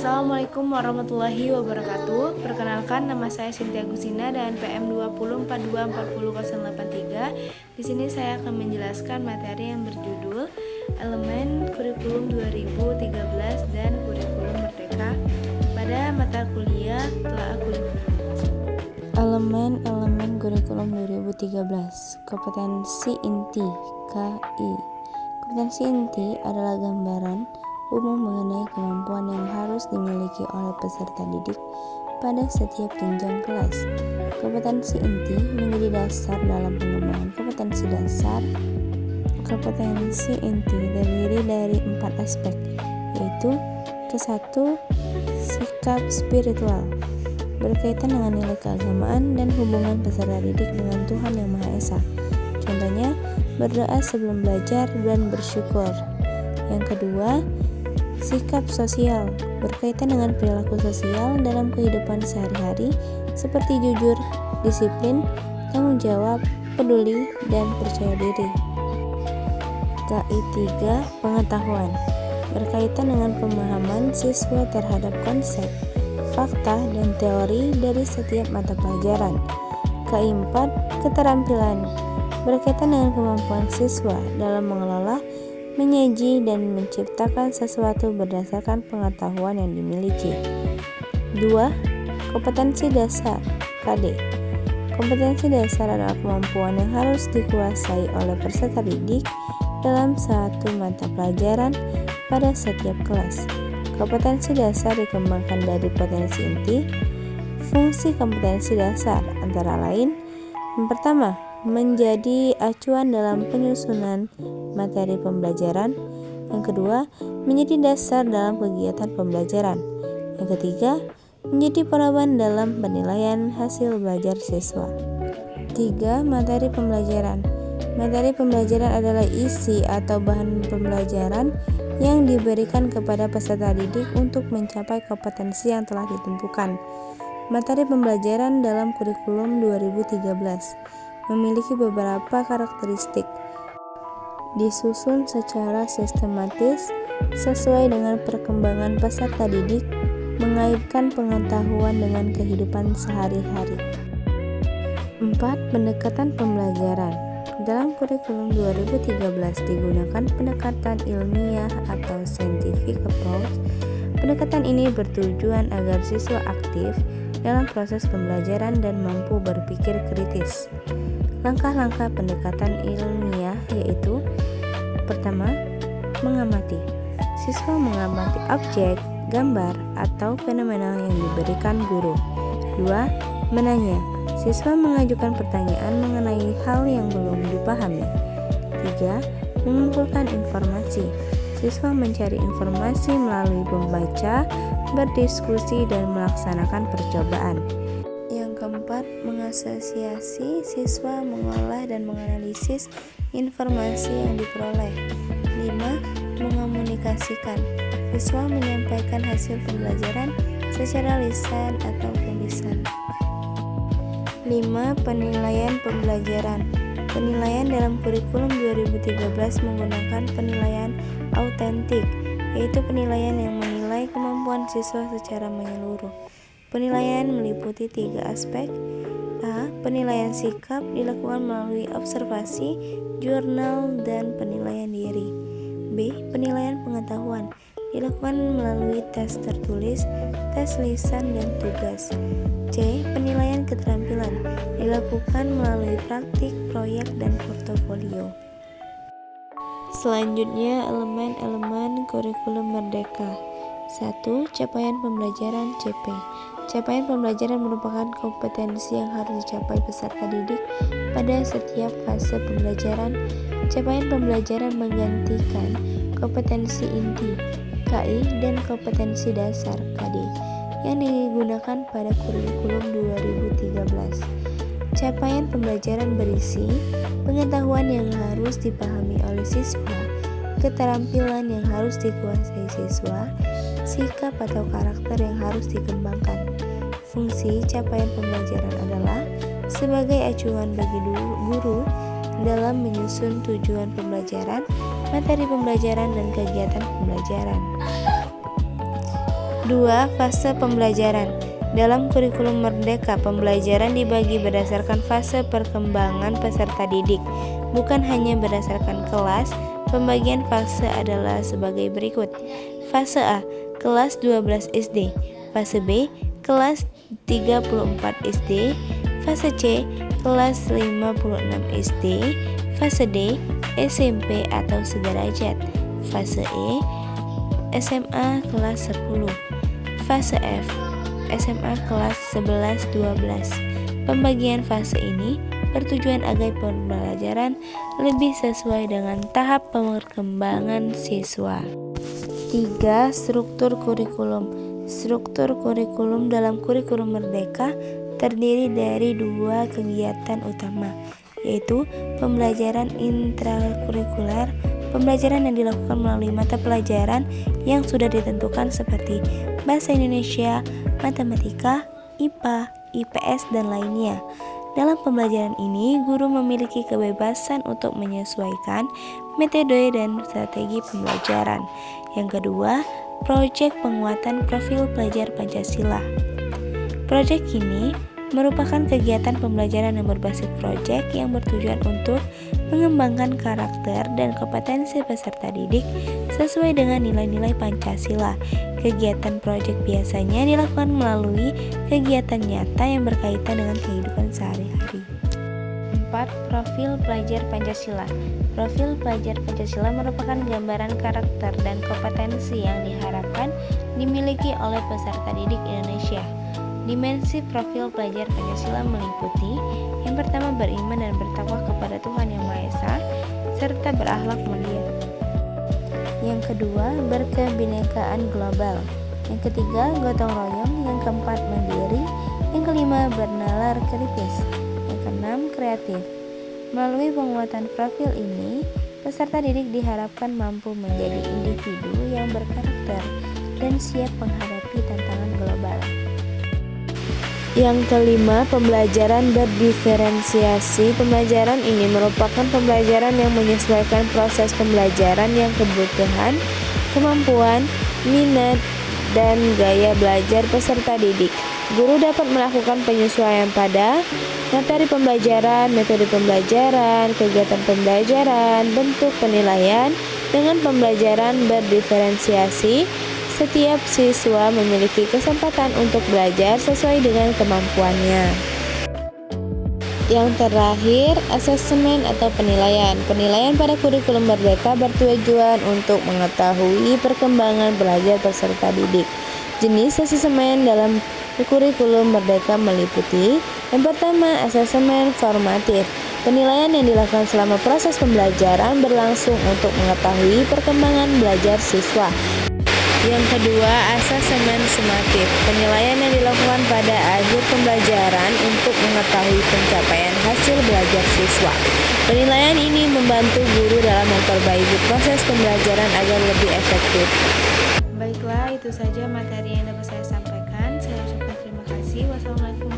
Assalamualaikum warahmatullahi wabarakatuh. Perkenalkan, nama saya Cynthia Gusina dan PM 2042404083. Di sini saya akan menjelaskan materi yang berjudul Elemen Kurikulum 2013 dan Kurikulum Merdeka pada mata kuliah Telah Kurikulum. Elemen Kurikulum 2013. Kompetensi inti KI. Kompetensi inti adalah gambaran umum mengenai kemampuan yang harus dimiliki oleh peserta didik pada setiap jenjang kelas. Kompetensi inti menjadi dasar dalam pengembangan kompetensi dasar. Kompetensi inti terdiri dari 4 aspek, yaitu ke-1, sikap spiritual, berkaitan dengan nilai keagamaan dan hubungan peserta didik dengan Tuhan Yang Maha Esa. Contohnya, berdoa sebelum belajar dan bersyukur. Yang kedua, sikap sosial, berkaitan dengan perilaku sosial dalam kehidupan sehari-hari seperti jujur, disiplin, tanggung jawab, peduli, dan percaya diri. KI 3, pengetahuan, berkaitan dengan pemahaman siswa terhadap konsep, fakta, dan teori dari setiap mata pelajaran. KI 4, keterampilan, berkaitan dengan kemampuan siswa dalam mengelola, menyaji, dan menciptakan sesuatu berdasarkan pengetahuan yang dimiliki. 2. Kompetensi dasar KD. Kompetensi dasar adalah kemampuan yang harus dikuasai oleh peserta didik dalam satu mata pelajaran pada setiap kelas. Kompetensi dasar dikembangkan dari potensi inti. Fungsi kompetensi dasar antara lain: yang pertama, menjadi acuan dalam penyusunan materi pembelajaran. Yang kedua, menjadi dasar dalam kegiatan pembelajaran. Yang ketiga, menjadi pedoman dalam penilaian hasil belajar siswa. 3. Materi pembelajaran. Materi pembelajaran adalah isi atau bahan pembelajaran yang diberikan kepada peserta didik untuk mencapai kompetensi yang telah ditentukan. Materi pembelajaran dalam kurikulum 2013 memiliki beberapa karakteristik. Disusun secara sistematis sesuai dengan perkembangan peserta didik, mengaitkan pengetahuan dengan kehidupan sehari-hari. 4. Pendekatan pembelajaran. Dalam kurikulum 2013 digunakan pendekatan ilmiah atau scientific approach. Pendekatan ini bertujuan agar siswa aktif dalam proses pembelajaran dan mampu berpikir kritis. Langkah-langkah pendekatan ilmiah yaitu: pertama, mengamati. Siswa mengamati objek, gambar, atau fenomena yang diberikan guru. 2. Menanya. Siswa mengajukan pertanyaan mengenai hal yang belum dipahami. 3. Mengumpulkan informasi. Siswa mencari informasi melalui membaca, berdiskusi, dan melaksanakan percobaan. Yang keempat, mengasosiasi. Siswa mengolah dan menganalisis informasi yang diperoleh. 5. Mengomunikasikan. Siswa menyampaikan hasil pembelajaran secara lisan atau tulisan. 5. Penilaian pembelajaran. Penilaian dalam kurikulum 2013 menggunakan penilaian autentik, yaitu penilaian yang menilai kemampuan siswa secara menyeluruh. Penilaian meliputi 3 aspek. A. Penilaian sikap dilakukan melalui observasi, jurnal, dan penilaian diri. B. Penilaian pengetahuan dilakukan melalui tes tertulis, tes lisan, dan tugas. C. Penilaian keterampilan dilakukan melalui praktik, proyek, dan portofolio. Selanjutnya, elemen-elemen kurikulum merdeka. 1. Capaian pembelajaran CP. Capaian pembelajaran merupakan kompetensi yang harus dicapai peserta didik pada setiap fase pembelajaran. Capaian pembelajaran menggantikan kompetensi inti KI dan kompetensi dasar KD yang digunakan pada kurikulum 2013. Capaian pembelajaran berisi pengetahuan yang harus dipahami oleh siswa, keterampilan yang harus dikuasai siswa, sikap atau karakter yang harus dikembangkan. Fungsi capaian pembelajaran adalah sebagai acuan bagi guru dalam menyusun tujuan pembelajaran, materi pembelajaran, dan kegiatan pembelajaran. 2. 2. Fase pembelajaran. Dalam kurikulum Merdeka, pembelajaran dibagi berdasarkan fase perkembangan peserta didik, bukan hanya berdasarkan kelas. Pembagian fase adalah sebagai berikut. Fase A, kelas 12 SD. Fase B, kelas 34 SD. Fase C, kelas 56 SD. Fase D, SMP atau sederajat. Fase E, SMA kelas 10. Fase F, SMA kelas 11-12. Pembagian fase ini bertujuan agar pembelajaran lebih sesuai dengan tahap perkembangan siswa. 3. Struktur kurikulum. Struktur kurikulum dalam kurikulum Merdeka terdiri dari 2 kegiatan utama, yaitu pembelajaran intrakurikuler, pembelajaran yang dilakukan melalui mata pelajaran yang sudah ditentukan seperti bahasa Indonesia, matematika, IPA, IPS, dan lainnya. Dalam pembelajaran ini, guru memiliki kebebasan untuk menyesuaikan metode dan strategi pembelajaran. Yang kedua, proyek penguatan profil pelajar Pancasila. Proyek ini merupakan kegiatan pembelajaran yang berbasis proyek yang bertujuan untuk mengembangkan karakter dan kompetensi peserta didik sesuai dengan nilai-nilai Pancasila. Kegiatan proyek biasanya dilakukan melalui kegiatan nyata yang berkaitan dengan kehidupan sehari-hari. 4. Profil pelajar Pancasila. Profil pelajar Pancasila merupakan gambaran karakter dan kompetensi yang diharapkan dimiliki oleh peserta didik Indonesia. Dimensi profil pelajar Pancasila meliputi: yang pertama, beriman dan bertakwa kepada Tuhan Yang Maha Esa serta berakhlak mulia. Yang kedua, berkebinekaan global. Yang ketiga, gotong royong. Yang keempat, mandiri. Yang kelima, bernalar kritis. Yang keenam, kreatif. Melalui penguatan profil ini, peserta didik diharapkan mampu menjadi individu yang berkarakter dan siap menghadapi tantangan global. Yang kelima, pembelajaran berdiferensiasi. Pembelajaran ini merupakan pembelajaran yang menyesuaikan proses pembelajaran yang kebutuhan, kemampuan, minat, dan gaya belajar peserta didik. Guru dapat melakukan penyesuaian pada materi pembelajaran, metode pembelajaran, kegiatan pembelajaran, bentuk penilaian. Dengan pembelajaran berdiferensiasi, setiap siswa memiliki kesempatan untuk belajar sesuai dengan kemampuannya. Yang terakhir, asesmen atau penilaian. Penilaian pada kurikulum Merdeka bertujuan untuk mengetahui perkembangan belajar peserta didik. Jenis asesmen dalam kurikulum Merdeka meliputi: yang pertama, asesmen formatif. Penilaian yang dilakukan selama proses pembelajaran berlangsung untuk mengetahui perkembangan belajar siswa. Yang kedua, asesmen sumatif. Penilaian yang dilakukan pada akhir pembelajaran untuk mengetahui pencapaian hasil belajar siswa. Penilaian ini membantu guru dalam memperbaiki proses pembelajaran agar lebih efektif. Baiklah, itu saja materi yang dapat saya sampaikan. Saya ucapkan terima kasih. Wassalamualaikum